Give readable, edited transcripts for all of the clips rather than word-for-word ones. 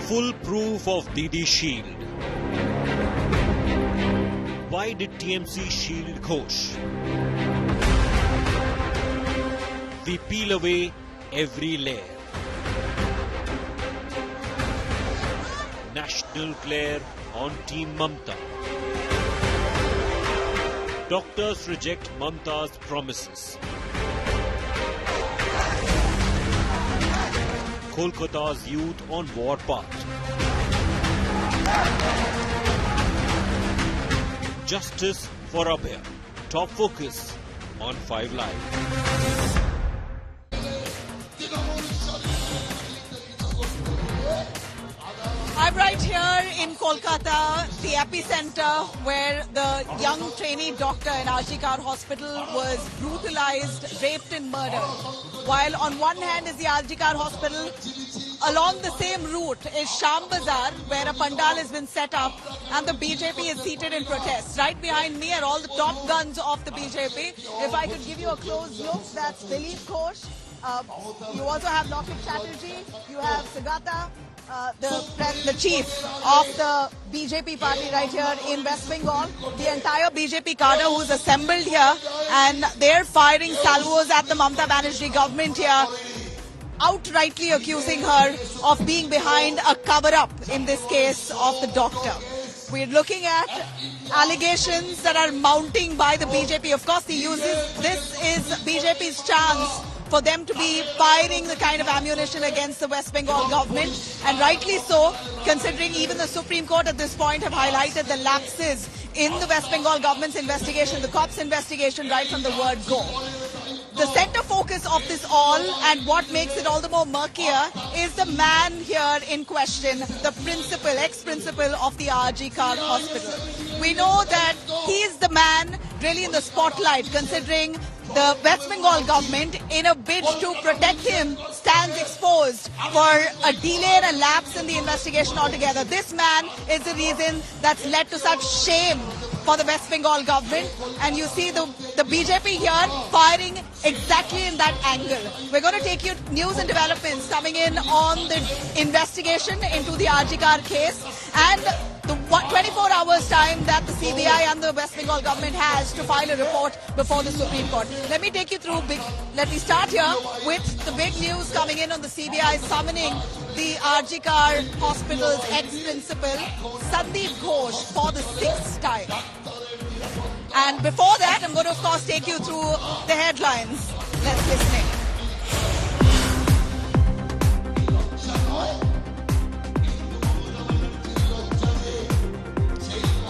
Full proof of Didi Shield. Why did TMC shield Ghosh? We peel away every layer. National glare on Team Mamta. Doctors reject Mamta's promises. Kolkata's youth on war path. Justice for Abhay. Top focus on 5 Live. I'm right here in Kolkata, the epicenter where the young trainee doctor in RG Kar Hospital was brutalized, raped and murdered. While on one hand is the RG Kar Hospital, along the same route is Sham Bazaar, where a pandal has been set up and the BJP is seated in protest. Right behind me are all the top guns of the BJP. If I could give you a close look, that's Dilip Ghosh. You also have Lokit Chatterjee, you have Sagata, the chief of the BJP party right here in West Bengal. The entire BJP cadre who's assembled here, and they're firing salvos at the Mamta Banerjee government here, outrightly accusing her of being behind a cover-up in this case of the doctor. We're looking at allegations that are mounting by the BJP. Of course, this is BJP's chance for them to be firing the kind of ammunition against the West Bengal government, and rightly so, considering even the Supreme Court at this point have highlighted the lapses in the West Bengal government's investigation, the cops' investigation, right from the word go. The center focus of this all, and what makes it all the more murkier, is the man here in question, the principal, ex-principal of the RG Kar Hospital. We know that he is the man really in the spotlight, considering the West Bengal government, in a bid to protect him, stands exposed for a delay and a lapse in the investigation altogether. This man is the reason that's led to such shame for the West Bengal government, and you see the BJP here firing exactly in that angle. We're going to take you news and developments coming in on the investigation into the RG Kar case and the 24 hours time that the CBI and the West Bengal government has to file a report before the Supreme Court. Let me take you through, let me start here with the big news coming in on the CBI summoning the RG Kar Hospital's ex-principal, Sandeep Ghosh, for the 6th time. And before that, I'm going to, of course, take you through the headlines. Let's listen in.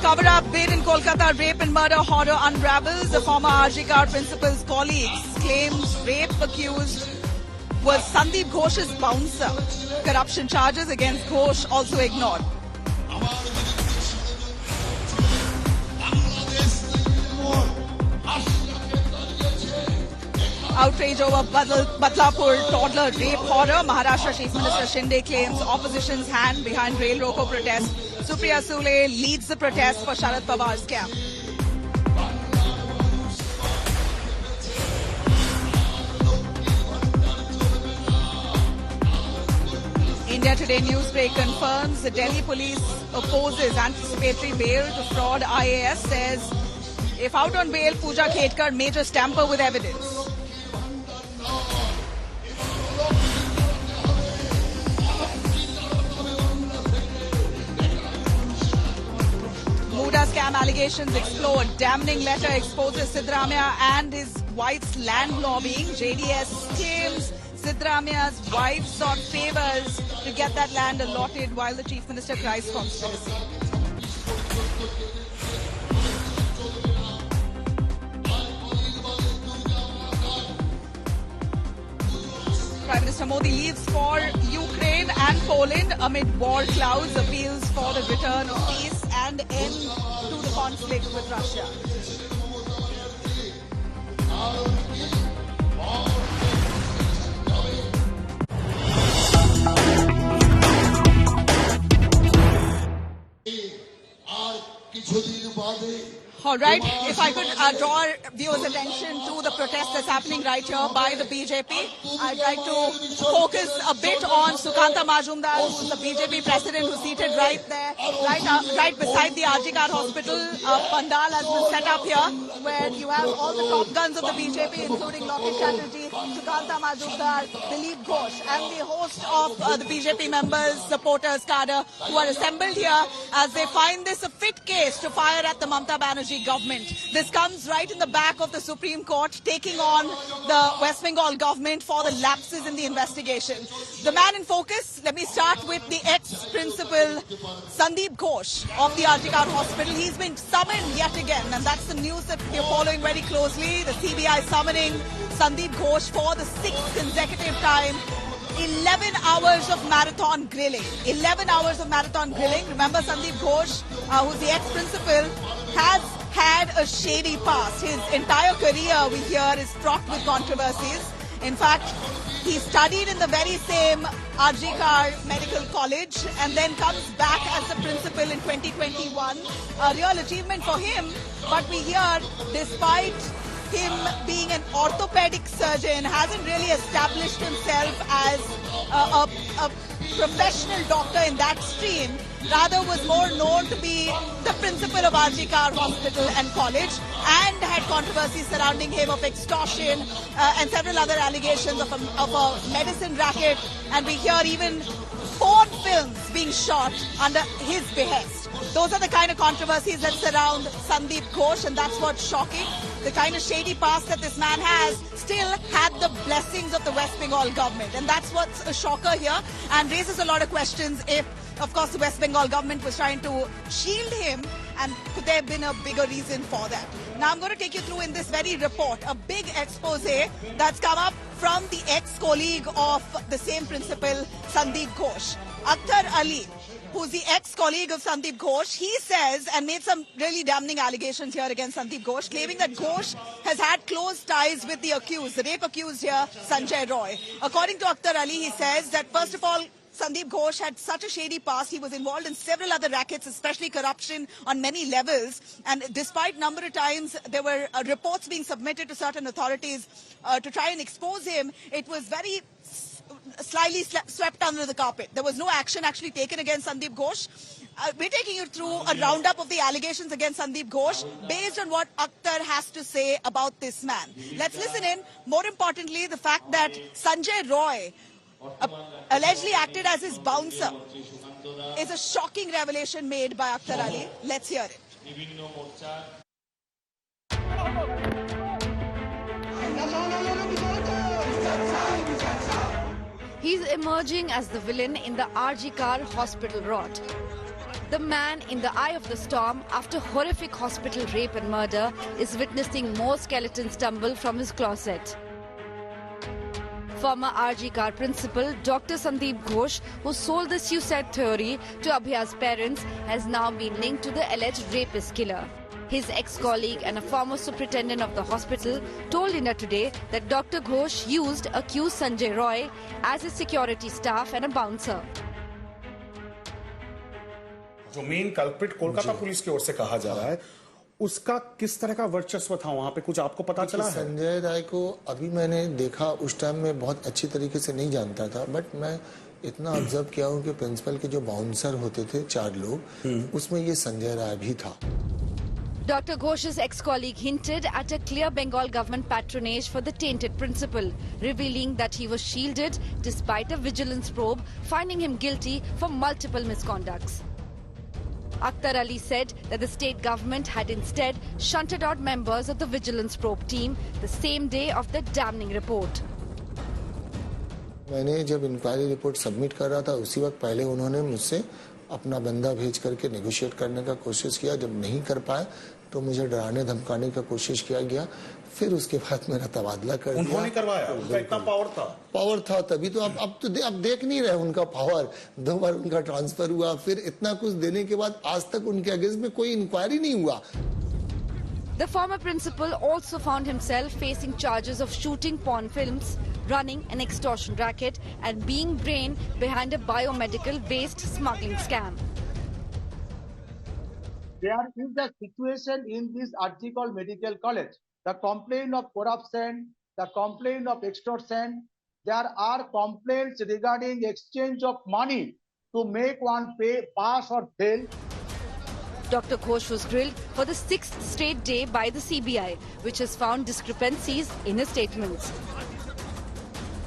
Cover-up bid in Kolkata, rape and murder horror unravels. The former RG Kar principal's colleagues claims rape accused was Sandeep Ghosh's bouncer. Corruption charges against Ghosh also ignored. Outrage over Badlapur toddler rape horror. Maharashtra Chief Minister Shinde claims opposition's hand behind rail roko protest. Supriya Sule leads the protest for Sharad Pawar's camp. India Today Newsbreak confirms the Delhi police opposes anticipatory bail to fraud. IAS says if out on bail, Pooja Khetkar may just tamper with evidence. Muda scam allegations explode. Damning letter exposes Siddaramaiah and his wife's land lobbying. JDS claims Siddaramaiah's wife sought favours to get that land allotted while the Chief Minister cries conspiracy. Prime Minister Modi leaves for Ukraine and Poland amid war clouds, appeals for the return of peace and end to the conflict with Russia. কিছুদিন বাদে All right. If I could draw viewers' attention to the protest that's happening right here by the BJP, I'd like to focus a bit on Sukanta Majumdar, who's the BJP president, who's seated right there, right beside the RG Kar Hospital. Pandal has been set up here, where you have all the top guns of the BJP, including Lokesh Chatterjee, Sukanta Majumdar, Dilip Ghosh, and the host of the BJP members, supporters, cadre, who are assembled here as they find this a fit case to fire at the Mamata Banerjee government. This comes right in the back of the Supreme Court, taking on the West Bengal government for the lapses in the investigation. The man in focus, let me start with the ex-principal Sandeep Ghosh of the RG Kar Hospital. He's been summoned yet again, and that's the news that we're following very closely. The CBI summoning Sandeep Ghosh for the 6th consecutive time. 11 hours of marathon grilling. 11 hours of marathon grilling. Remember, Sandeep Ghosh, who's the ex-principal, has had a shady past. His entire career, we hear, is fraught with controversies. In fact, he studied in the very same RG Kar Medical College and then comes back as the principal in 2021. A real achievement for him, but we hear, despite him being an orthopedic surgeon, hasn't really established himself as a professional doctor in that stream. Rather was more known to be the principal of RG Kar Hospital and College, and had controversies surrounding him of extortion and several other allegations of a medicine racket. And we hear even porn films being shot under his behest. Those are the kind of controversies that surround Sandeep Ghosh, and that's what's shocking. The kind of shady past that this man has still had the blessings of the West Bengal government. And that's what's a shocker here, and raises a lot of questions if, of course, the West Bengal government was trying to shield him, and could there have been a bigger reason for that? Now I'm going to take you through in this very report a big expose that's come up from the ex-colleague of the same principal, Sandeep Ghosh. Akhtar Ali, who's the ex-colleague of Sandeep Ghosh, he says, and made some really damning allegations here against Sandeep Ghosh, claiming that Ghosh has had close ties with the accused, the rape accused here, Sanjay Roy. According to Akhtar Ali, he says that, first of all, Sandeep Ghosh had such a shady past. He was involved in several other rackets, especially corruption on many levels. And despite number of times there were reports being submitted to certain authorities to try and expose him, it was very slyly swept under the carpet. There was no action actually taken against Sandeep Ghosh. We're taking you through a roundup of the allegations against Sandeep Ghosh based on what Akhtar has to say about this man. Let's listen in. More importantly, the fact that Sanjay Roy allegedly acted as his bouncer is a shocking revelation made by Akhtar Ali. Let's hear it. He's emerging as the villain in the RG Kar Hospital rot. The man in the eye of the storm after horrific hospital rape and murder is witnessing more skeletons tumble from his closet. Former RG Kar principal Dr. Sandeep Ghosh, who sold the suicide theory to Abhiya's parents, has now been linked to the alleged rapist killer. His ex-colleague and a former superintendent of the hospital told India Today that Dr. Ghosh used accused Sanjay Roy as his security staff and a bouncer. जो main culprit Kolkata police की ओर से कहा जा रहा है, उसका किस तरह का वर्चस्व था वहां पे, कुछ आपको पता चला है? संजय राय को अभी मैंने देखा, उस टाइम में बहुत अच्छी तरीके से नहीं जानता था, बट मैं इतना ऑब्जर्व किया हूं कि प्रिंसिपल के जो बाउंसर होते थे 4 लोग, उसमें ये संजय राय भी था. Dr. Ghosh's ex-colleague hinted at a clear Bengal government patronage for the tainted principal, revealing that he was shielded despite a vigilance probe finding him guilty for multiple misconducts. Akhtar Ali said that the state government had instead shunted out members of the vigilance probe team the same day of the damning report. मैंने जब inquiry report submit कर रहा था, उसी वक्त पहले उन्होंने मुझसे अपना बंदा भेज करके नेगोशिएट करने का कोशिश किया. जब नहीं कर पाए तो मुझे डराने धमकाने का कोशिश किया गया. फिर उसके बाद मेरा तबादला कर दिया. उन्होंने करवाया, उनका इतना पावर था तभी तो अब देख नहीं रहे उनका पावर. 2 बार उनका ट्रांसफर हुआ, फिर इतना कुछ देने के बाद आज तक उनके अगेंस्ट में कोई इंक्वायरी नहीं हुआ. The former principal also found himself facing charges of shooting porn films, running an extortion racket and being brain behind a biomedical-based smuggling scam. there is a situation in this Article Medical College. The complaint of corruption, the complaint of extortion, there are complaints regarding exchange of money to make one pass or fail. Dr. Ghosh was grilled for the 6th straight day by the CBI, which has found discrepancies in his statements.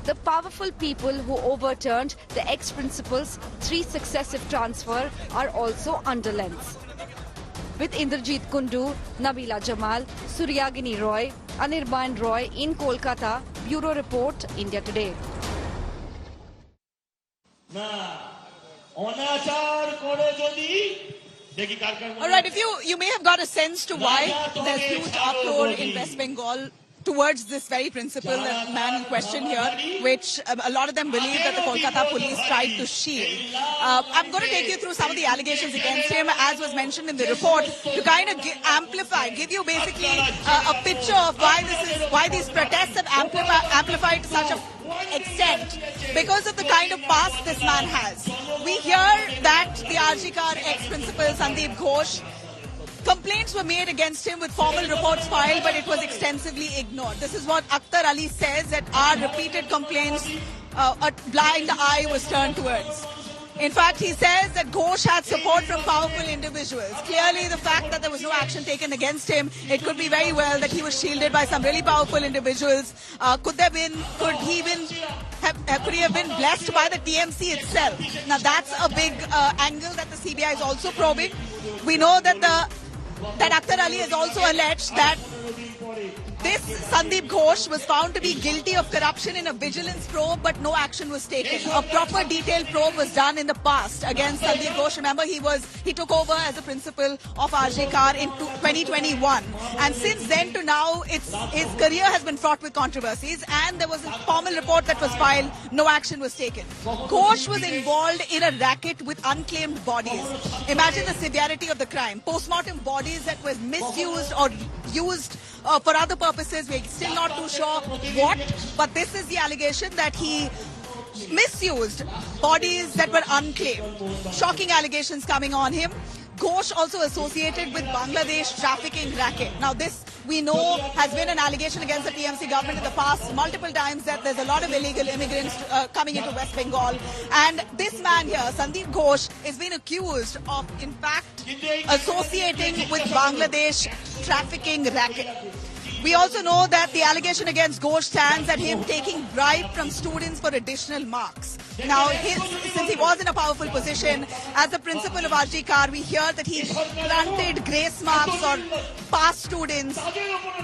The powerful people who overturned the ex-principal's 3 successive transfer are also under lens. With Indrajit Kundu, Nabila Jamal, Suryagini Roy, Anirban Roy in Kolkata, Bureau Report, India Today. All right, if you may have got a sense to why there's huge uproar in West Bengal towards this very principle, the man in question here, which a lot of them believe that the Kolkata police tried to shield. I'm going to take you through some of the allegations against him, as was mentioned in the report, to kind of give you basically a picture of why these protests have amplified to such an extent because of the kind of past this man has. We hear that the RG Kar ex-principal Sandeep Ghosh, complaints were made against him with formal reports filed, but it was extensively ignored. This is what Akhtar Ali says, that our repeated complaints, a blind eye was turned towards. In fact, he says that Ghosh had support from powerful individuals. Clearly, the fact that there was no action taken against him, it could be very well that he was shielded by some really powerful individuals. Could he have been blessed by the TMC itself? Now, that's a big angle that the CBI is also probing. We know that Akhtar Ali has also alleged that this Sandeep Ghosh was found to be guilty of corruption in a vigilance probe, but no action was taken. A proper detailed probe was done in the past against Sandeep Ghosh. Remember, he took over as a principal of RG Kar in 2021. And since then to now, his career has been fraught with controversies, and there was a formal report that was filed, no action was taken. Ghosh was involved in a racket with unclaimed bodies. Imagine the severity of the crime. Post-mortem bodies that were misused or used for other purposes. We're still not too sure what, but this is the allegation that he misused bodies that were unclaimed. Shocking allegations coming on him. Ghosh also associated with Bangladesh trafficking racket. Now this, we know, has been an allegation against the TMC government in the past multiple times, that there's a lot of illegal immigrants coming into West Bengal. And this man here, Sandeep Ghosh, is being accused of, in fact, associating with Bangladesh trafficking racket. We also know that the allegation against Ghosh stands at him taking bribe from students for additional marks. Now, since he was in a powerful position as the principal of RG Kar, we hear that he granted grace marks or pass students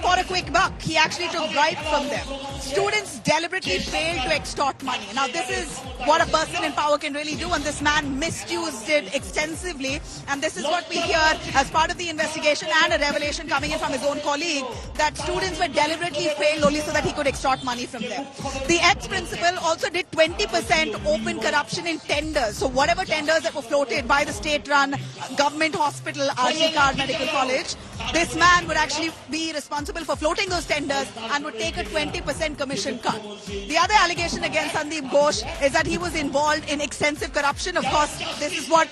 for a quick buck. He actually took bribe from them. Students deliberately failed to extort money. Now, this is what a person in power can really do, and this man misused it extensively. And this is what we hear as part of the investigation and a revelation coming in from his own colleague, that students were deliberately failed only so that he could extort money from them. The ex-principal also did 20% open corruption in tenders. So whatever tenders that were floated by the state-run government hospital, RG Kar Medical College, this man would actually be responsible for floating those tenders and would take a 20% commission cut. The other allegation against Sandeep Ghosh is that he was involved in extensive corruption. Of course, this is what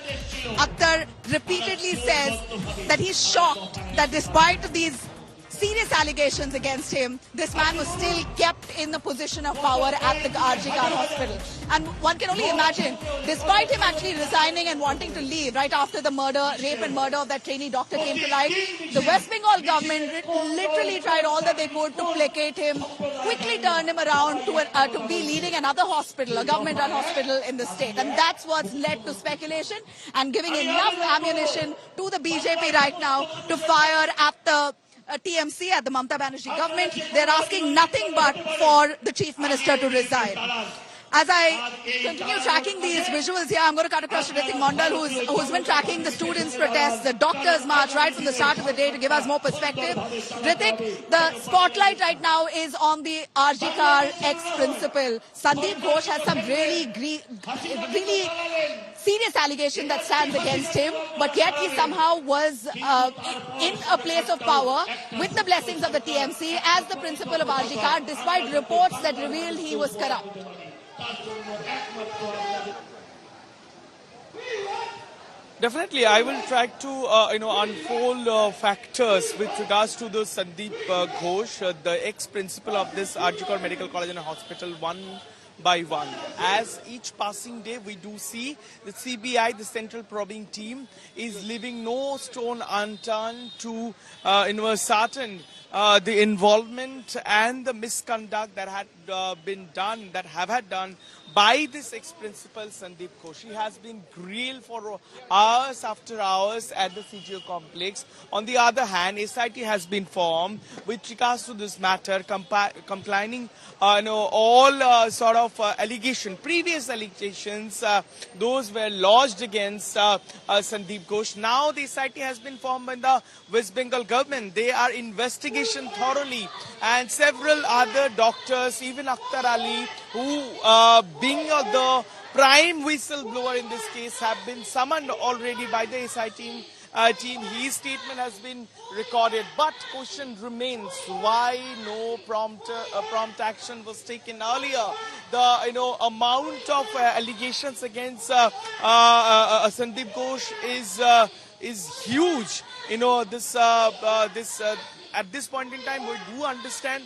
Akhtar repeatedly says, that he's shocked that despite these serious allegations against him, this man was still kept in the position of power at the RG Kar hospital. And one can only imagine, despite him actually resigning and wanting to leave right after the rape and murder of that trainee doctor came to light, the West Bengal government literally tried all that they could to placate him, quickly turned him around to be leading another hospital, a government-run hospital in the state. And that's what's led to speculation and giving enough ammunition to the BJP right now to fire at the TMC, at the Mamata Banerjee government. They're asking nothing but for the Chief Minister to resign. As I continue tracking these visuals here, I'm going to cut across to Ritik Mondal, who's been tracking the students' protests, the doctors' march right from the start of the day to give us more perspective. Ritik, the spotlight right now is on the RG Kar ex-principal. Sandeep Ghosh has some really serious allegation that stands against him, but yet he somehow was in a place of power with the blessings of the TMC as the principal of RG Kar, despite reports that revealed he was corrupt. Definitely, I will try to unfold factors with regards to the Sandeep Ghosh, the ex-principal of this RG Kar Medical College and Hospital, one by one. As each passing day, we do see the CBI, the Central Probing Team, is leaving no stone unturned to ascertain the involvement and the misconduct that had been done, that had done by this ex-principal Sandeep Ghosh. He has been grilled for hours after hours at the CGO complex. On the other hand, SIT has been formed with regards to this matter, complaining all sort of previous allegations, those were lodged against Sandeep Ghosh. Now the SIT has been formed by the West Bengal government. They are investigation thoroughly, and several other doctors, even Akhtar Ali, who being the prime whistleblower in this case, have been summoned already by the SIT team. His statement has been recorded, but question remains: why no prompt action was taken earlier? The amount of allegations against Sandeep Ghosh is huge. At this point in time, we do understand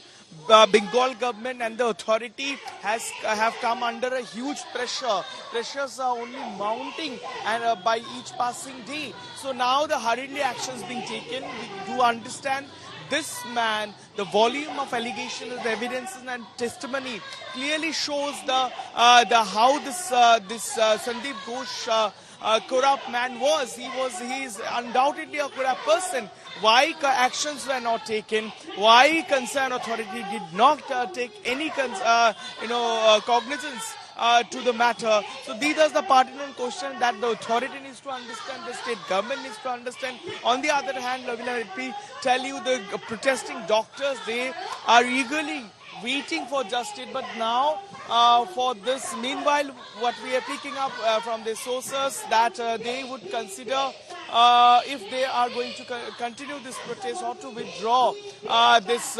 Bengal government and the authority have come under a huge pressure. Pressures are only mounting and by each passing day. So now the hurriedly actions being taken. We do understand this man, the volume of allegations, evidences and testimony clearly shows the how this Sandeep Ghosh corrupt man was. He is undoubtedly a corrupt person. Why actions were not taken? Why concerned authority did not take any cognizance to the matter? So these are the pertinent questions that the authority needs to understand, the state government needs to understand. On the other hand, let me tell you, the protesting doctors, they are eagerly waiting for justice, but now for this, meanwhile, what we are picking up from the sources that they would consider if they are going to continue this protest or to withdraw this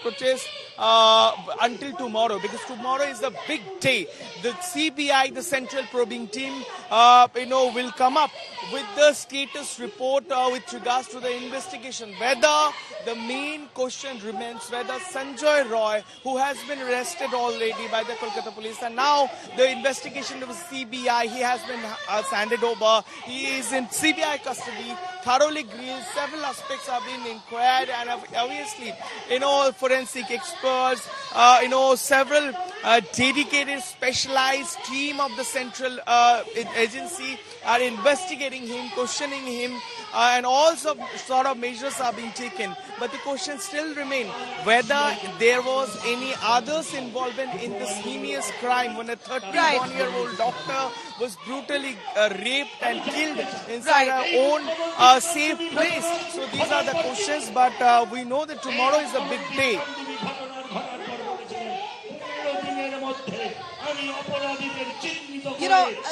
protest until tomorrow, because tomorrow is a big day. The CBI, the Central Probing Team, will come up with the status report with regards to the investigation. Whether the main question remains whether Sanjoy Roy, who has been arrested already by the Kolkata police, and now the investigation of the CBI, he has been handed over. He is in CBI custody, thoroughly grilled. Several aspects have been inquired, and obviously, forensic experts, several dedicated, specialized team of the central agency are investigating him, questioning him, and all sort of measures are being taken. But the question still remains whether there was any others involvement in this heinous crime when a 31-year-old doctor was brutally raped and killed inside her own safe place. So these are the questions, but we know that tomorrow is a big day.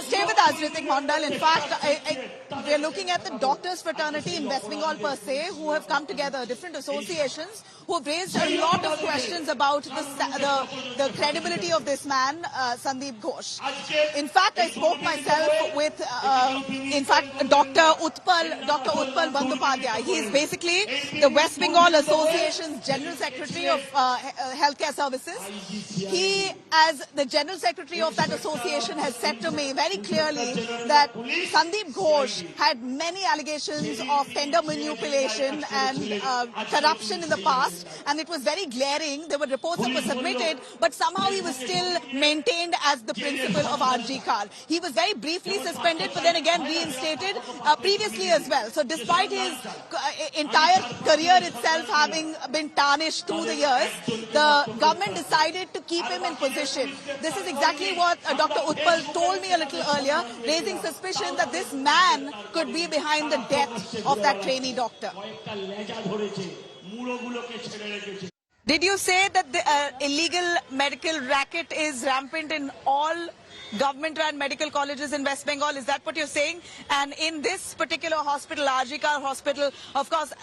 Stay with us, Ritik Mondal. In fact, we're looking at the doctors' fraternity in West Bengal per se, who have come together, different associations, who have raised a lot of questions about the credibility of this man, Sandeep Ghosh. In fact, I spoke myself with, Dr. Utpal Bandyopadhyay. He is basically the West Bengal Association's General Secretary of Healthcare Services. He, as the General Secretary of that association, has said to me very clearly that Sandeep Ghosh had many allegations of tender manipulation and corruption in the past, and it was very glaring. There were reports that were submitted, but somehow he was still maintained as the principal of RG Kar. He was very briefly suspended, but then again reinstated previously as well. So despite his entire career itself having been tarnished through the years, the government decided to keep him in position. This is exactly what Dr. Utpal told me a little earlier, raising suspicion that this man could be behind the death of that trainee doctor. Did you say that the illegal medical racket is rampant in all government-run medical colleges in West Bengal. Is that what you're saying? And in this particular hospital, RG Kar Hospital, of course,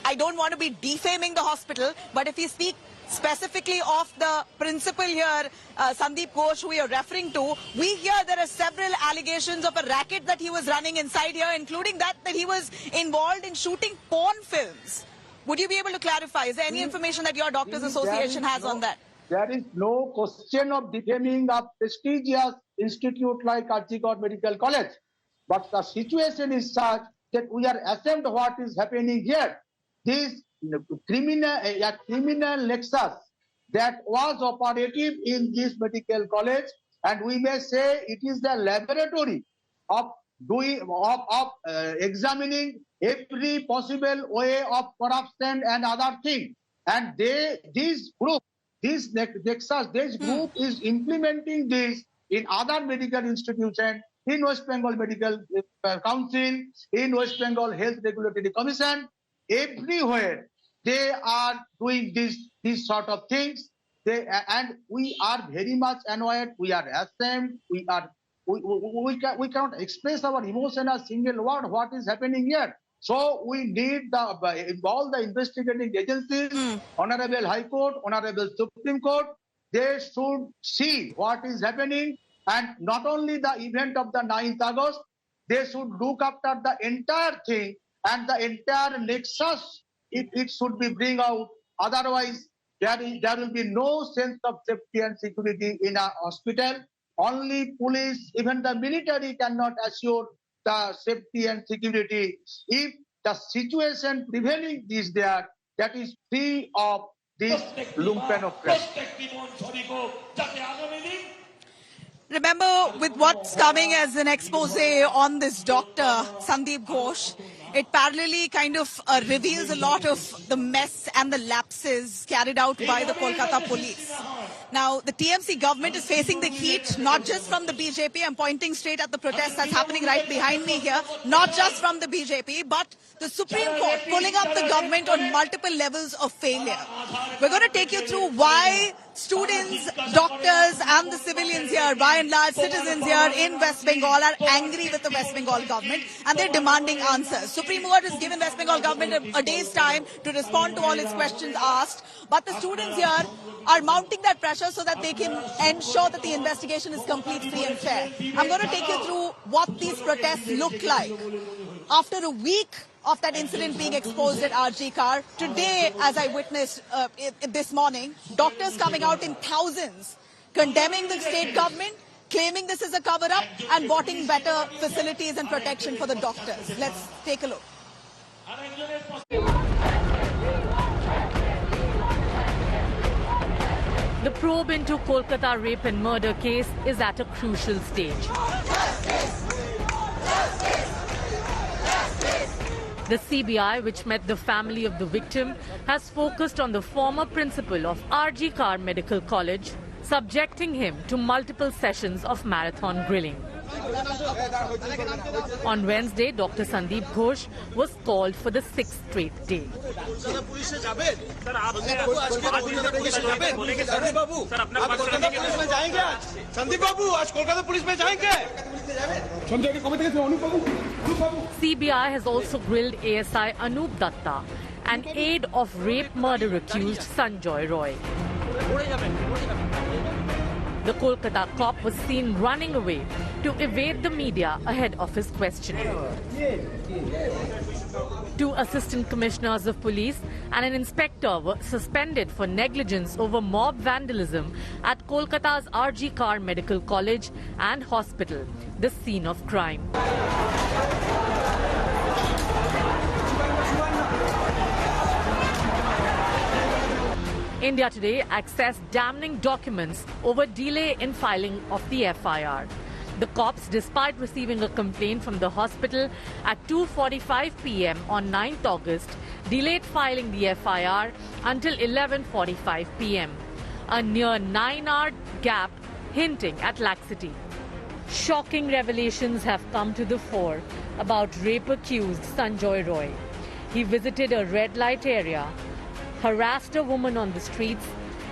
I don't want to be defaming the hospital, but if we speak specifically of the principal here, Sandeep Ghosh, who you're referring to, we hear there are several allegations of a racket that he was running inside here, including that he was involved in shooting porn films. Would you be able to clarify? Is there any information that your doctors association has on that? There is no question of defaming a prestigious institute like RG Kar Medical College. But the situation is such that we are ashamed what is happening here. This criminal nexus that was operative in this medical college, and we may say it is the laboratory of examining every possible way of corruption and other things. And this group is implementing this in other medical institutions, in West Bengal Medical Council, in West Bengal Health Regulatory Commission. Everywhere they are doing these sort of things, and we are very much annoyed. We are ashamed. We cannot express our emotion a single word. What is happening here? So we need involve the investigating agencies, Honorable High Court, Honorable Supreme Court. They should see what is happening, and not only the event of the 9th August. They should look after the entire thing. And the entire nexus, it should be bring out. Otherwise, there will be no sense of safety and security in a hospital. Only police, even the military cannot assure the safety and security. If the situation prevailing is there, that is free of this lumpen oppression. Remember, with what's coming as an expose on this doctor, Sandeep Ghosh, it parallelly kind of reveals a lot of the mess and the lapses carried out by the Kolkata police. Now, the TMC government is facing the heat, not just from the BJP. I'm pointing straight at the protest that's happening right behind me here. Not just from the BJP, but the Supreme Court pulling up the government on multiple levels of failure. We're going to take you through why students, doctors and the civilians here, by and large citizens here in West Bengal, are angry with the West Bengal government and they're demanding answers. Supreme Court has given West Bengal government a day's time to respond to all its questions asked, but the students here are mounting that pressure so that they can ensure that the investigation is complete, free and fair. I'm going to take you through what these protests look like. After a week of that incident being exposed at RG Kar, today, as I witnessed this morning, doctors coming out in thousands, condemning the state government, claiming this is a cover-up and wanting better facilities and protection for the doctors. Let's take a look. The probe into Kolkata rape and murder case is at a crucial stage. The CBI, which met the family of the victim, has focused on the former principal of RG Kar Medical College, subjecting him to multiple sessions of marathon grilling. On Wednesday, Dr. Sandeep Ghosh was called for the 6th straight day. CBI has also grilled ASI Anup Datta, an aide of rape murder accused Sanjoy Roy. The Kolkata cop was seen running away to evade the media ahead of his questioning. 2 assistant commissioners of police and an inspector were suspended for negligence over mob vandalism at Kolkata's RG Kar Medical College and Hospital, the scene of crime. India Today accessed damning documents over delay in filing of the FIR. The cops, despite receiving a complaint from the hospital at 2:45 p.m. on 9th August, delayed filing the FIR until 11:45 p.m. A near 9-hour gap hinting at laxity. Shocking revelations have come to the fore about rape-accused Sanjoy Roy. He visited a red light area, harassed a woman on the streets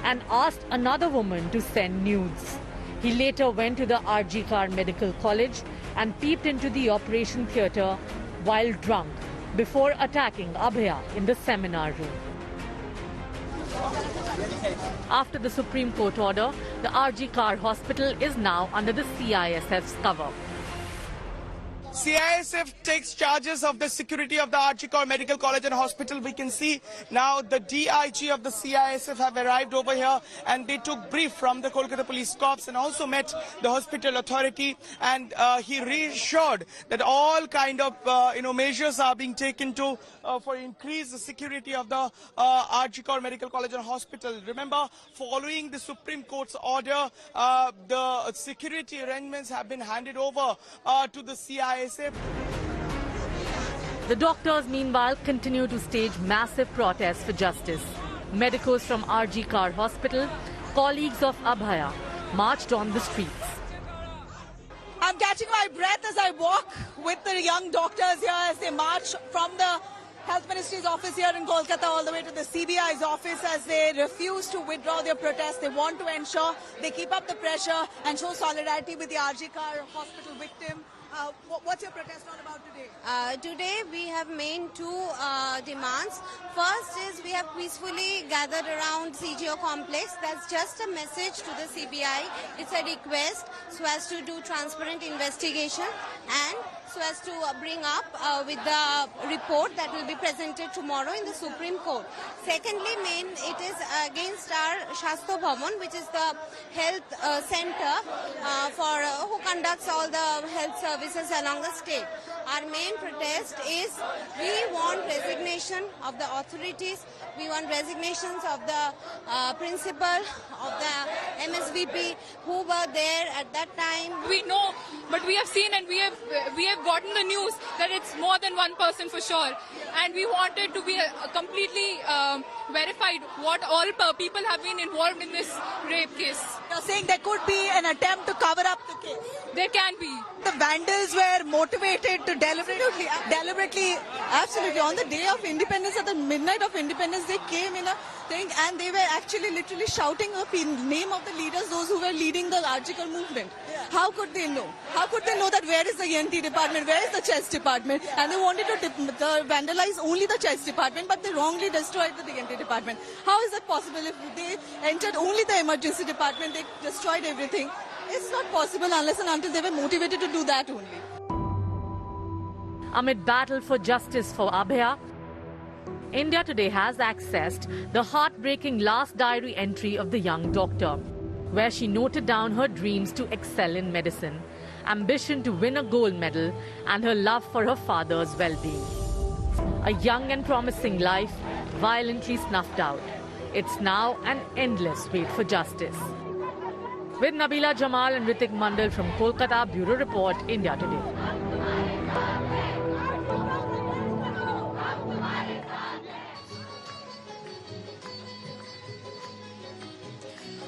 and asked another woman to send nudes. He later went to the RG Kar Medical College and peeped into the operation theatre while drunk before attacking Abhaya in the seminar room. After the Supreme Court order, the RG Kar Hospital is now under the CISF's cover. CISF takes charges of the security of the RG Kar Medical College and Hospital. We can see now the DIG of the CISF have arrived over here, and they took brief from the Kolkata Police Corps and also met the hospital authority, and he reassured that all kind of measures are being taken to for increase the security of the RG Kar Medical College and Hospital. Remember, following the Supreme Court's order, the security arrangements have been handed over to the CISF. The doctors, meanwhile, continue to stage massive protests for justice. Medicos from RG Kar Hospital, colleagues of Abhaya, marched on the streets. I'm catching my breath as I walk with the young doctors here as they march from the Health Ministry's office here in Kolkata all the way to the CBI's office as they refuse to withdraw their protest. They want to ensure they keep up the pressure and show solidarity with the RG Kar Hospital victim. What's your protest all about today? Today we have main two demands. First is we have peacefully gathered around CGO complex. That's just a message to the CBI. It's a request so as to do transparent investigation and so as to bring up with the report that will be presented tomorrow in the Supreme Court. Secondly, it is against our Shastha Bhavan, which is the health center for who conducts all the health services along the state. Our main protest is we want resignation of the authorities. We want resignations of the principal of the MSVP who were there at that time. We know, but we have seen and we have gotten the news that it's more than one person for sure, and we wanted to be completely verified what all people have been involved in this rape case. You're saying there could be an attempt to cover up the case? There can be. The vandals were motivated to deliberately, absolutely, on the day of independence, at the midnight of independence, they came in a thing and they were actually literally shouting the name of the leaders, those who were leading the RG Kar movement. Yeah. How could they know? How could they know that where is the ENT department, where is the chest department? And they wanted to vandalize only the chest department, but they wrongly destroyed the ENT department. How is that possible? If they entered only the emergency department, they destroyed everything. It's not possible unless and until they were motivated to do that only. Amid battle for justice for Abhaya, India Today has accessed the heartbreaking last diary entry of the young doctor, where she noted down her dreams to excel in medicine, ambition to win a gold medal, and her love for her father's well-being. A young and promising life violently snuffed out. It's now an endless wait for justice. With Nabila Jamal and Ritik Mandal from Kolkata, Bureau Report, India Today.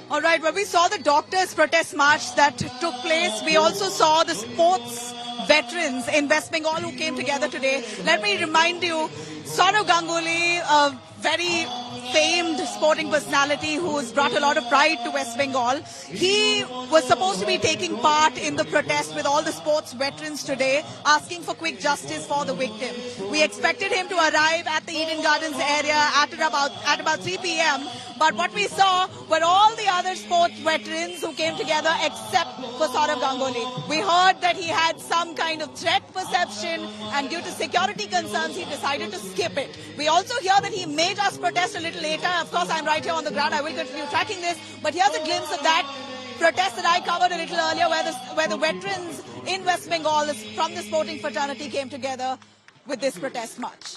All right, well, we saw the doctors' protest march that took place. We also saw the sports veterans in West Bengal who came together today. Let me remind you, Sourav Ganguly, a very famed sporting personality who's brought a lot of pride to West Bengal. He was supposed to be taking part in the protest with all the sports veterans today, asking for quick justice for the victim. We expected him to arrive at the Eden Gardens area at about 3 p.m. But what we saw were all the other sports veterans who came together except for Sourav Ganguly. We heard that he had some kind of threat perception, and due to security concerns, he decided to skip it. We also hear that he may just protest a little later. Of course, I'm right here on the ground. I will continue tracking this. But here's a glimpse of that protest that I covered a little earlier, where the veterans in West Bengal from the sporting fraternity came together with this protest march.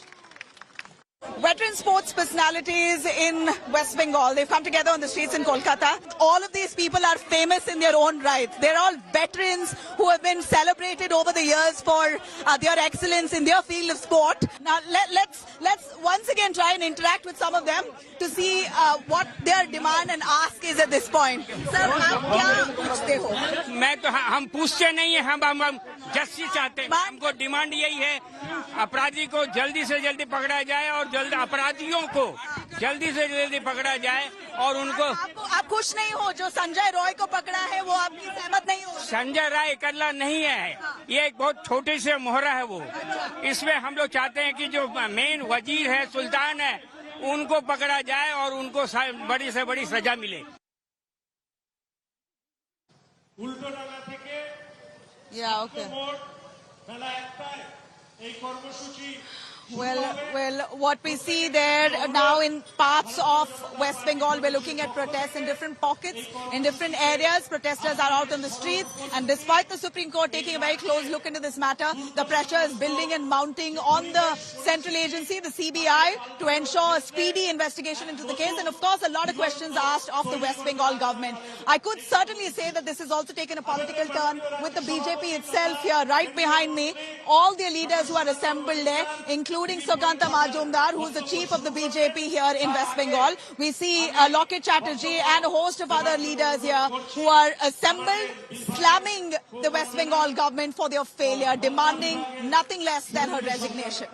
Veteran sports personalities in West Bengal, they've come together on the streets in Kolkata. All of these people are famous in their own right. They're all veterans who have been celebrated over the years for their excellence in their field of sport. Now, let's once again try and interact with some of them to see what their demand and ask is at this point. Sir, आप क्या पूछते हो? हम पूछते नहीं है, हम justice चाहते हैं. हमको डिमांड यही है, अपराधी को जल्दी से जल्दी पकड़ा जाए और जल्द अपराधियों को जल्दी से जल्दी पकड़ा जाए और उनको। आप खुश नहीं हो जो संजय रॉय को पकड़ा है, वो आपकी सहमत नहीं हो? संजय राय इकल्ला नहीं है, ये एक बहुत छोटी सी मोहरा है वो। इसमें हम लोग चाहते हैं कि जो मेन वजीर है, सुल्तान है, उनको पकड़ा जाए और उनको बड़ी से बड़ी सजा मिले। Yeah, okay. Well, what we see there now in parts of West Bengal, we're looking at protests in different pockets, in different areas. Protesters are out on the streets, and despite the Supreme Court taking a very close look into this matter, the pressure is building and mounting on the central agency, the CBI, to ensure a speedy investigation into the case. And of course, a lot of questions asked of the West Bengal government. I could certainly say that this has also taken a political turn with the BJP itself here, right behind me. All their leaders who are assembled there, including Sukanta Majumdar, who is the chief of the BJP here in West Bengal. We see Loket Chatterjee and a host of other leaders here who are assembled, slamming the West Bengal government for their failure, demanding nothing less than her resignation.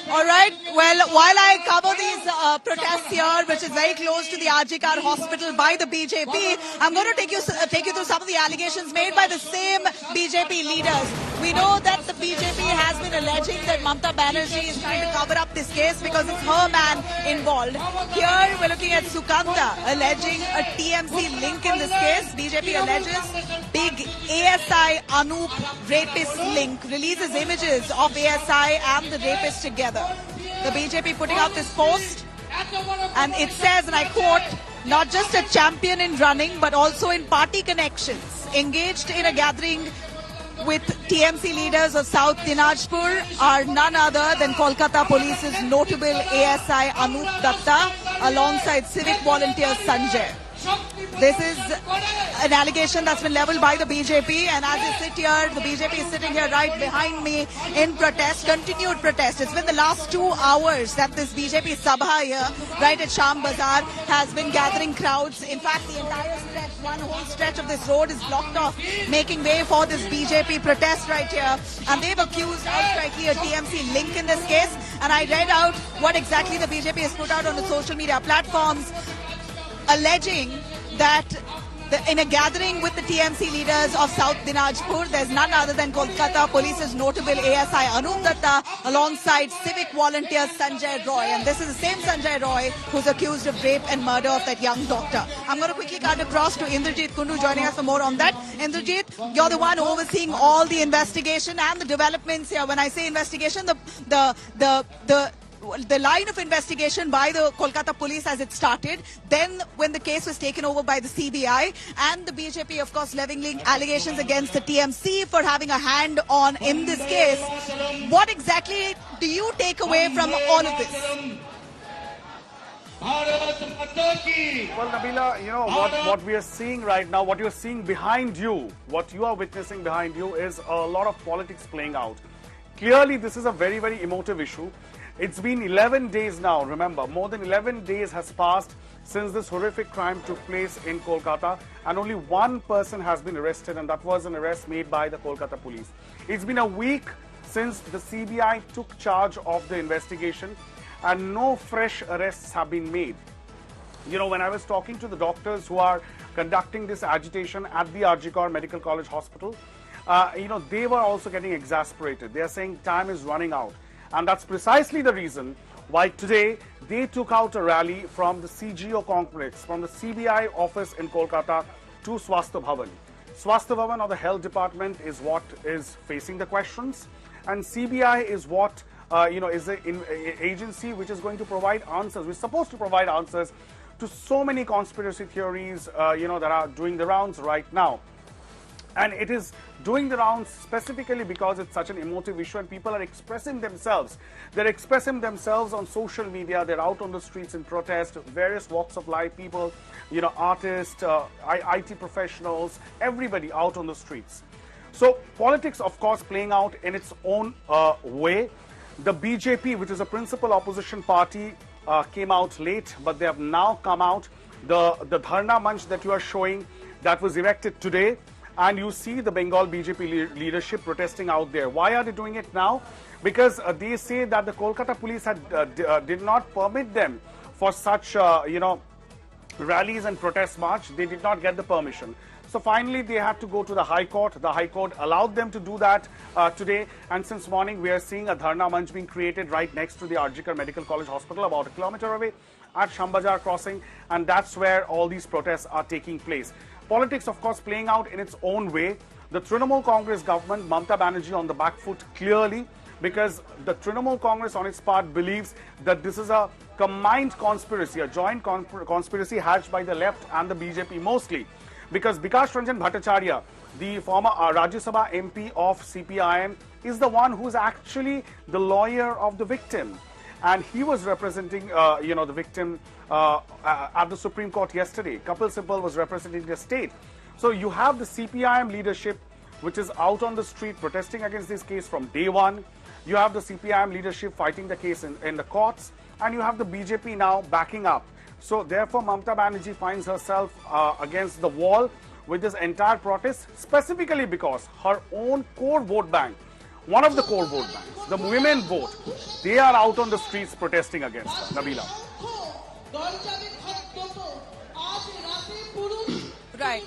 All right. Well, while I cover these protests here, which is very close to the RG Kar hospital by the BJP, I'm going to take you through some of the allegations made by the same BJP leaders. We know that the BJP has been alleging that Mamata Banerjee is trying to cover up this case because it's her man involved. Here we're looking at Sukanta alleging a TMC link in this case. BJP alleges big ASI Anup rapist link, releases images of ASI and the rapist together. The BJP putting out this post, and it says, and I quote, not just a champion in running but also in party connections, engaged in a gathering with TMC leaders of South Dinajpur are none other than Kolkata Police's notable ASI Anup Datta alongside civic volunteer Sanjay. This is an allegation that's been leveled by the BJP, and as I sit here, the BJP is sitting here right behind me in protest, continued protest. It's been the last 2 hours that this BJP Sabha here, right at Sham Bazaar, has been gathering crowds. In fact, the entire stretch, one whole stretch of this road is blocked off, making way for this BJP protest right here. And they've accused outrightly a TMC link in this case. And I read out what exactly the BJP has put out on the social media platforms, alleging that in a gathering with the TMC leaders of South Dinajpur, there's none other than Kolkata Police's notable ASI Anup Datta alongside civic volunteer Sanjay Roy. And this is the same Sanjay Roy who's accused of rape and murder of that young doctor. I'm going to quickly cut across to Indrajit Kundu joining us for more on that. Indrajit, you're the one overseeing all the investigation and the developments here. When I say investigation, the line of investigation by the Kolkata police as it started, then when the case was taken over by the CBI, and the BJP, of course, leveling allegations against the TMC for having a hand on in this case. What exactly do you take away from all of this? Well, Nabila, you know, what we are seeing right now, what you're seeing behind you, what you are witnessing behind you is a lot of politics playing out. Clearly, this is a very, very emotive issue. It's been 11 days now, remember, more than 11 days has passed since this horrific crime took place in Kolkata, and only one person has been arrested, and that was an arrest made by the Kolkata police. It's been a week since the CBI took charge of the investigation, and no fresh arrests have been made. You know, when I was talking to the doctors who are conducting this agitation at the RG Kar Medical College Hospital, you know, they were also getting exasperated. They are saying time is running out. And that's precisely the reason why today they took out a rally from the CGO complex, from the CBI office in Kolkata to Swasthya Bhavan. Swasthya Bhavan, or the health department, is what is facing the questions, and CBI is what you know, is an agency which is going to provide answers. We're supposed to provide answers to so many conspiracy theories, you know, that are doing the rounds right now. And it is doing the rounds specifically because it's such an emotive issue and people are expressing themselves. They're expressing themselves on social media. They're out on the streets in protest, various walks of life, people, you know, artists, IT professionals, everybody out on the streets. So politics, of course, playing out in its own way. The BJP, which is a principal opposition party, came out late, but they have now come out. The Dharna Manch that you are showing, that was erected today, and you see the Bengal BJP leadership protesting out there. Why are they doing it now? Because they say that the Kolkata police did not permit them for such, rallies and protest march. They did not get the permission. So finally, they had to go to the High Court. The High Court allowed them to do that today. And since morning, we are seeing a Dharna Manch being created right next to the Arjikar Medical College Hospital, about a kilometer away at Shambhajar Crossing. And that's where all these protests are taking place. Politics, of course, playing out in its own way. The Trinamool Congress government, Mamata Banerjee, on the back foot clearly, because the Trinamool Congress on its part believes that this is a combined conspiracy, a joint conspiracy hatched by the left and the BJP mostly. Because Bikash Ranjan Bhattacharya, the former Rajya Sabha MP of CPIM, is the one who's actually the lawyer of the victim. And he was representing, the victim at the Supreme Court yesterday. Kapil Sibal was representing the state. So you have the CPIM leadership, which is out on the street protesting against this case from day one. You have the CPIM leadership fighting the case in the courts. And you have the BJP now backing up. So therefore, Mamata Banerjee finds herself against the wall with this entire protest, specifically because her own core vote bank, one of the core vote banks, the women vote, they are out on the streets protesting against her. Nabila. Right.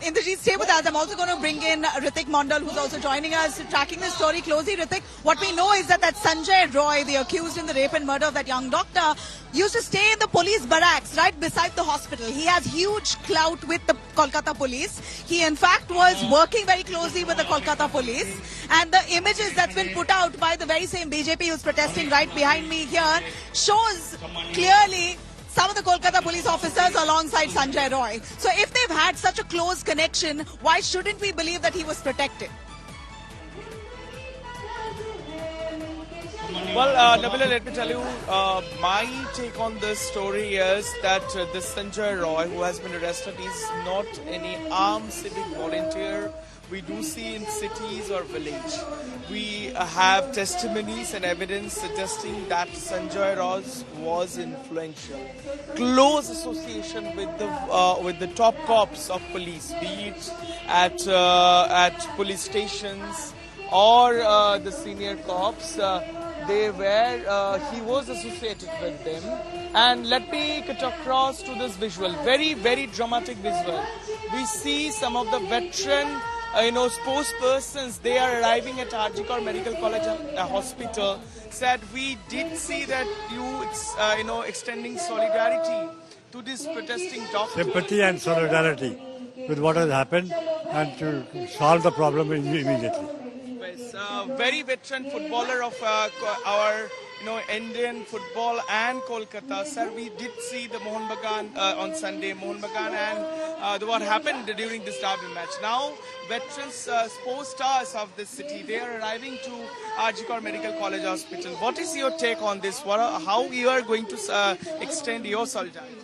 Indrajit, stay with us. I'm also going to bring in Ritik Mondal, who's also joining us, tracking this story closely. Ritik, what we know is that Sanjay Roy, the accused in the rape and murder of that young doctor, used to stay in the police barracks right beside the hospital. He has huge clout with the Kolkata police. He, in fact, was working very closely with the Kolkata police. And the images that's been put out by the very same BJP who's protesting right behind me here shows clearly some of the Kolkata police officers alongside Sanjay Roy. So if they've had such a close connection, why shouldn't we believe that he was protected? Well, Nabila, let me tell you, my take on this story is that this Sanjay Roy, who has been arrested, is not any armed civic volunteer we do see in cities or village. We have testimonies and evidence suggesting that Sanjay Roy was influential. Close association with the top cops of police, be it at police stations or the senior cops. He was associated with them. And let me cut across to this visual, very, very dramatic visual. We see some of the veteran spokespersons, they are arriving at Arjikar Medical College Hospital, said we did see that you, extending solidarity to this protesting doctor. Sympathy and solidarity with what has happened and to solve the problem immediately. Yes, very veteran footballer of our Indian football and Kolkata. Sir, we did see the Mohun Bagan on Sunday, Mohun Bagan and what happened during this derby match. Now, veterans, sports stars of this city, they are arriving to Arjikar Medical College Hospital. What is your take on this? How you are going to extend your solidarity?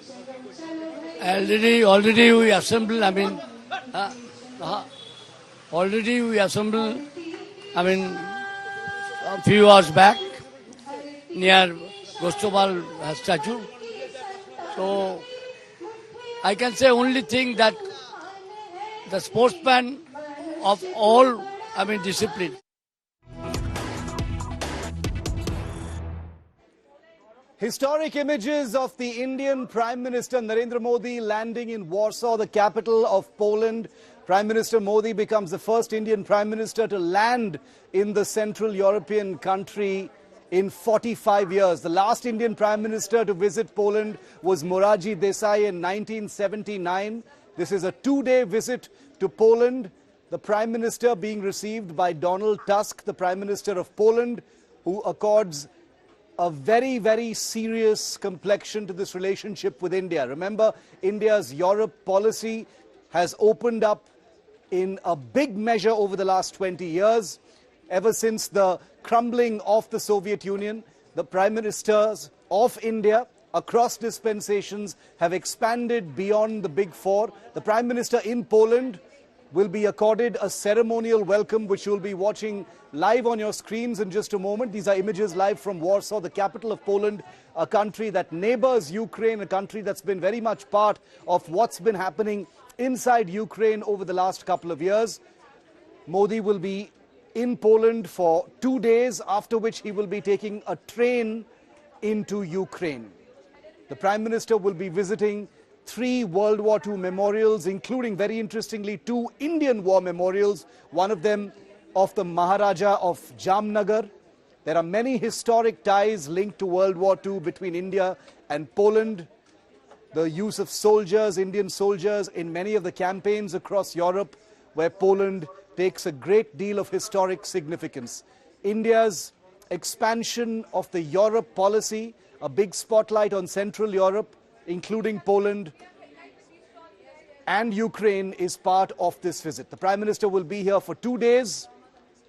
Already we assembled, already we assembled, a few hours back near Gostobal statue. So I can say only thing that the sportsman of all, discipline. Historic images of the Indian Prime Minister Narendra Modi landing in Warsaw, the capital of Poland. Prime Minister Modi becomes the first Indian Prime Minister to land in the Central European country in 45 years. The last Indian Prime Minister to visit Poland was Morarji Desai in 1979. This is a two-day visit to Poland. The Prime Minister being received by Donald Tusk, the Prime Minister of Poland, who accords a very, very serious complexion to this relationship with India. Remember, India's Europe policy has opened up in a big measure over the last 20 years. Ever since the crumbling of the Soviet Union, the Prime Ministers of India across dispensations have expanded beyond the big four. The Prime Minister in Poland will be accorded a ceremonial welcome, which you'll be watching live on your screens in just a moment. These are images live from Warsaw, the capital of Poland, a country that neighbors Ukraine, a country that's been very much part of what's been happening inside Ukraine over the last couple of years. Modi will be in Poland for 2 days, after which he will be taking a train into Ukraine. The Prime Minister will be visiting 3 World War II memorials, including, very interestingly, 2 Indian War memorials, one of them of the Maharaja of Jamnagar. There are many historic ties linked to World War II between India and Poland. The use of soldiers, Indian soldiers, in many of the campaigns across Europe, where Poland takes a great deal of historic significance. India's expansion of the Europe policy, a big spotlight on Central Europe, including Poland and Ukraine, is part of this visit. The Prime Minister will be here for 2 days.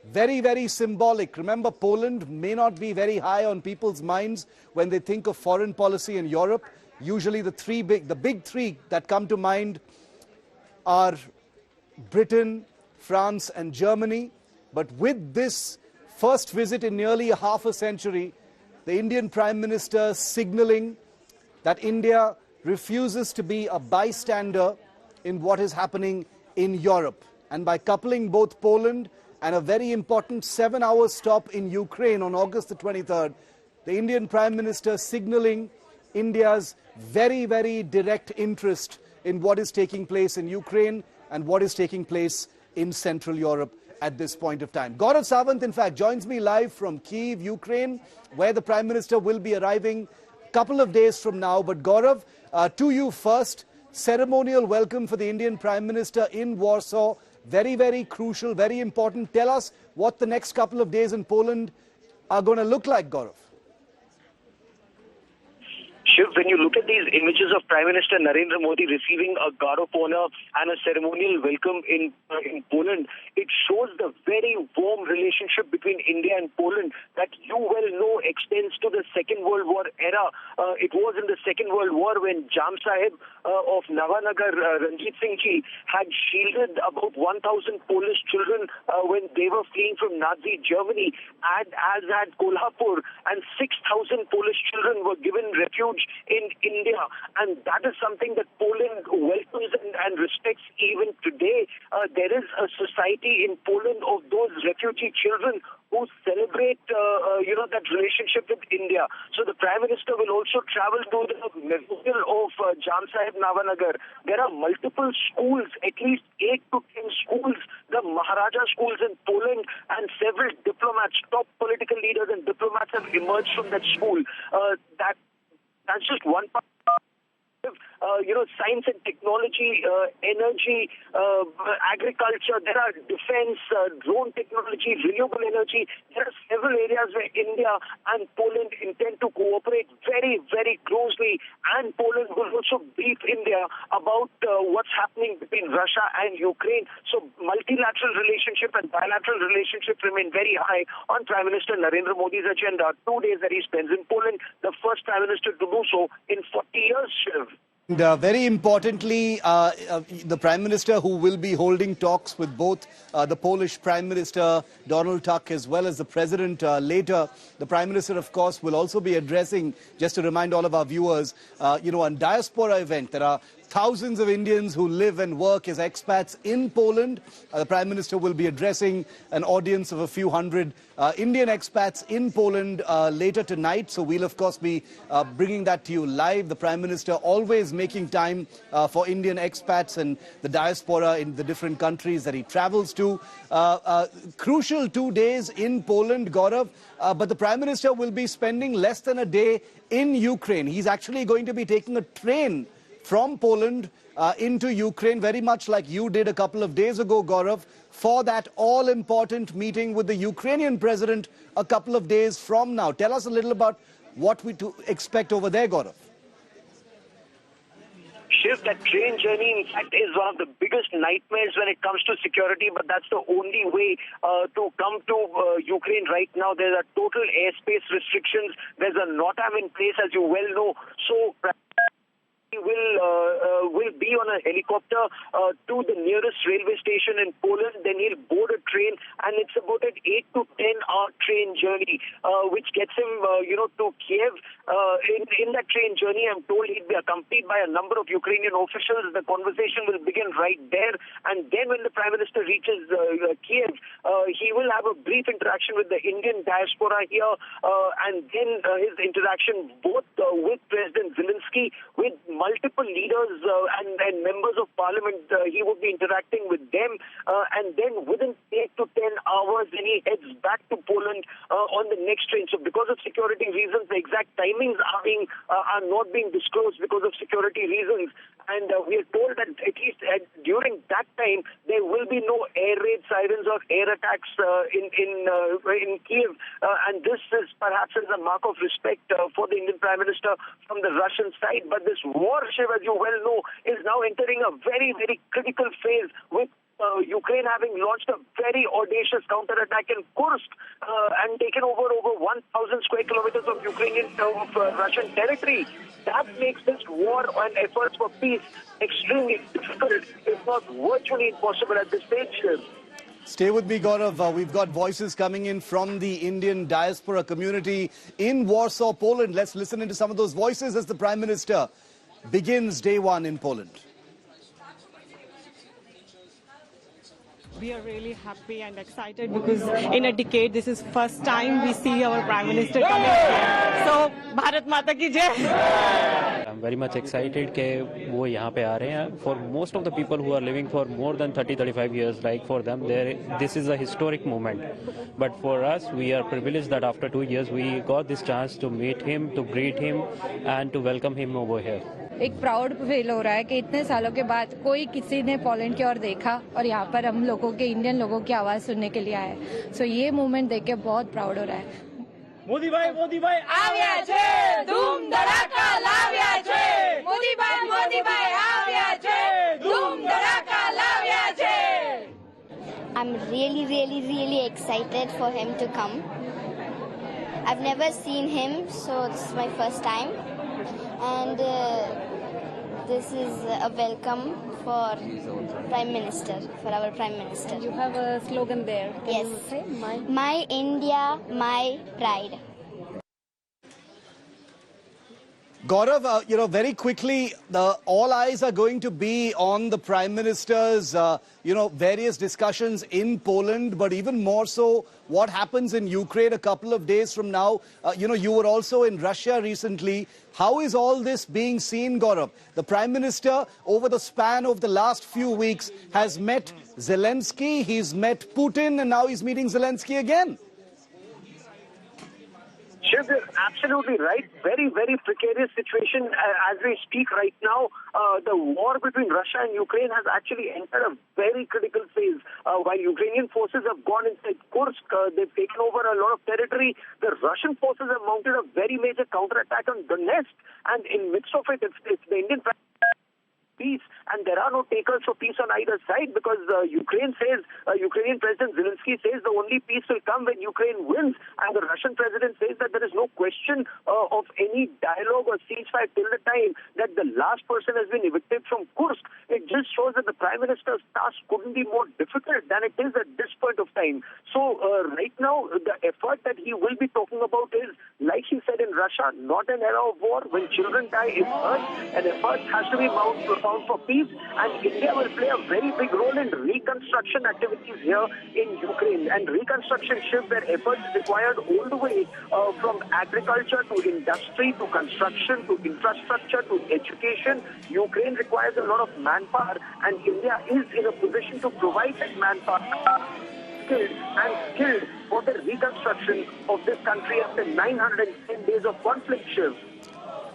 Very, very symbolic. Remember, Poland may not be very high on people's minds when they think of foreign policy in Europe. Usually the big three that come to mind are Britain, France and Germany. But with this first visit in nearly half a century, the Indian Prime Minister signaling that India refuses to be a bystander in what is happening in Europe. And by coupling both Poland and a very important 7-hour stop in Ukraine on August the 23rd, the Indian Prime Minister signaling India's very, very direct interest in what is taking place in Ukraine and what is taking place in Central Europe at this point of time. Gaurav Sawant, in fact, joins me live from Kyiv, Ukraine, where the Prime Minister will be arriving a couple of days from now. But Gaurav, to you first, ceremonial welcome for the Indian Prime Minister in Warsaw. Very, very crucial, very important. Tell us what the next couple of days in Poland are going to look like, Gaurav. Shiv, when you look at these images of Prime Minister Narendra Modi receiving a guard of honor and a ceremonial welcome in Poland, it shows the very warm relationship between India and Poland that you well know extends to the Second World War era. It was in the Second World War when Jam Sahib of Navanagar, Ranjit Singh ji, had shielded about 1,000 Polish children when they were fleeing from Nazi Germany, as had Kolhapur, and 6,000 Polish children were given refuge in India, and that is something that Poland welcomes and respects even today. There is a society in Poland of those refugee children who celebrate, that relationship with India. So the Prime Minister will also travel to the memorial of Jam Sahib Navanagar. There are multiple schools, at least 8 to 10 schools, the Maharaja schools in Poland, and several diplomats, top political leaders and diplomats have emerged from that school. That's just one part. Science and technology, energy, agriculture, there are defense, drone technology, renewable energy. There are several areas where India and Poland intend to cooperate very, very closely, and Poland will also brief India about what's happening between Russia and Ukraine. So multilateral relationship and bilateral relationship remain very high on Prime Minister Narendra Modi's agenda. 2 days that he spends in Poland, the first Prime Minister to do so in 40 years, Shiv. And very importantly, the Prime Minister, who will be holding talks with both the Polish Prime Minister Donald Tusk as well as the President later. The Prime Minister, of course, will also be addressing, just to remind all of our viewers, a diaspora event. There are thousands of Indians who live and work as expats in Poland. The Prime Minister will be addressing an audience of a few hundred Indian expats in Poland later tonight. So we'll, of course, be bringing that to you live. The Prime Minister always making time for Indian expats and the diaspora in the different countries that he travels to. Crucial 2 days in Poland, Gaurav, but the Prime Minister will be spending less than a day in Ukraine. He's actually going to be taking a train from Poland into Ukraine, very much like you did a couple of days ago, Gaurav, for that all-important meeting with the Ukrainian president a couple of days from now. Tell us a little about what we to expect over there, Gaurav. Shiv, that train journey, in fact, is one of the biggest nightmares when it comes to security, but that's the only way to come to Ukraine right now. There's a total airspace restrictions. There's a NOTAM in place, as you well know. So we will will be on a helicopter to the nearest railway station in Poland. Then he'll board a train, and it's about an 8 to 10 hour train journey, which gets him, to Kiev. In that train journey, I'm told he'll be accompanied by a number of Ukrainian officials. The conversation will begin right there, and then when the Prime Minister reaches Kiev, he will have a brief interaction with the Indian diaspora here, and then his interaction both with President Zelensky, with multiple leaders and members of parliament. He will be interacting with them, and then within 8 to 10 hours, then he heads back to Poland on the next train. So because of security reasons, the exact timings are not being disclosed because of security reasons. And we are told that at least during that time, there will be no air raid sirens or air attacks in Kiev. And this is perhaps as a mark of respect for the Indian Prime Minister from the Russian side. But this war, Shiv, as you well know, is now entering a very, very critical phase, with Ukraine having launched a very audacious counterattack in Kursk and taken over 1,000 square kilometers of Russian territory. That makes this war and efforts for peace extremely difficult, if not virtually impossible at this stage. Stay with me, Gaurav. We've got voices coming in from the Indian diaspora community in Warsaw, Poland. Let's listen into some of those voices as the Prime Minister begins day one in Poland. We are really happy and excited because in a decade, this is first time we see our Prime Minister coming here. So, Bharat Mata ki jai! I'm very much excited that वो यहाँ पे आ रहे हैं. For most of the people who are living for more than 30-35 years, like for them, this is a historic moment. But for us, we are privileged that after 2 years, we got this chance to meet him, to greet him, and to welcome him over here. एक proud feel हो रहा है कि इतने सालों के बाद कोई किसी ने पोलैंड की ओर देखा और यहाँ पर हम लोगों के इंडियन लोगों की आवाज सुनने के लिए आए. सो ये मूवमेंट देख के बहुत प्राउड हो रहा है. मोदी भाई આવ્યા છે, ધૂમ ધડાકા લાવ્યા છે. મોદી ભાઈ આવ્યા છે, ધૂમ ધડાકા લાવ્યા છે. I'm really excited for him to come. I've never seen him, so this is my first time. And this is a welcome for Prime Minister, for our Prime Minister. You have a slogan there. Yes. Say, my India, my pride. Gaurav, very quickly, all eyes are going to be on the Prime Minister's, various discussions in Poland, but even more so, what happens in Ukraine a couple of days from now. You were also in Russia recently. How is all this being seen, Gaurav? The Prime Minister, over the span of the last few weeks, has met Zelensky, he's met Putin, and now he's meeting Zelensky again. Shiv, you're absolutely right. Very, very precarious situation as we speak right now. The war between Russia and Ukraine has actually entered a very critical phase. While Ukrainian forces have gone inside Kursk, they've taken over a lot of territory. The Russian forces have mounted a very major counterattack on Donetsk. And in midst of it, it's the Indian peace, and there are no takers for peace on either side, because Ukrainian President Zelensky says the only peace will come when Ukraine wins, and the Russian President says that there is no question of any dialogue or ceasefire till the time that the last person has been evicted from Kursk. It just shows that the Prime Minister's task couldn't be more difficult than it is at this point of time. So right now, the effort that he will be talking about is, like he said in Russia, not an era of war. When children die, it's hurt. An effort has to be found for peace, and India will play a very big role in reconstruction activities here in Ukraine. And reconstruction shifts their efforts required all the way from agriculture to industry to construction to infrastructure to education. Ukraine requires a lot of manpower, and India is in a position to provide that manpower skilled for the reconstruction of this country after 910 days of conflict. Shiv.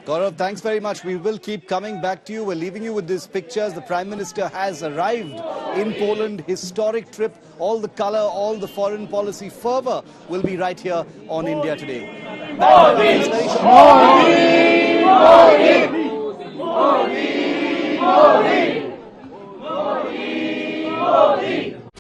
Gaurav, thanks very much. We will keep coming back to you. We're leaving you with these pictures. The Prime Minister has arrived in Poland. Historic trip. All the colour, all the foreign policy fervour will be right here on India Today. Modi!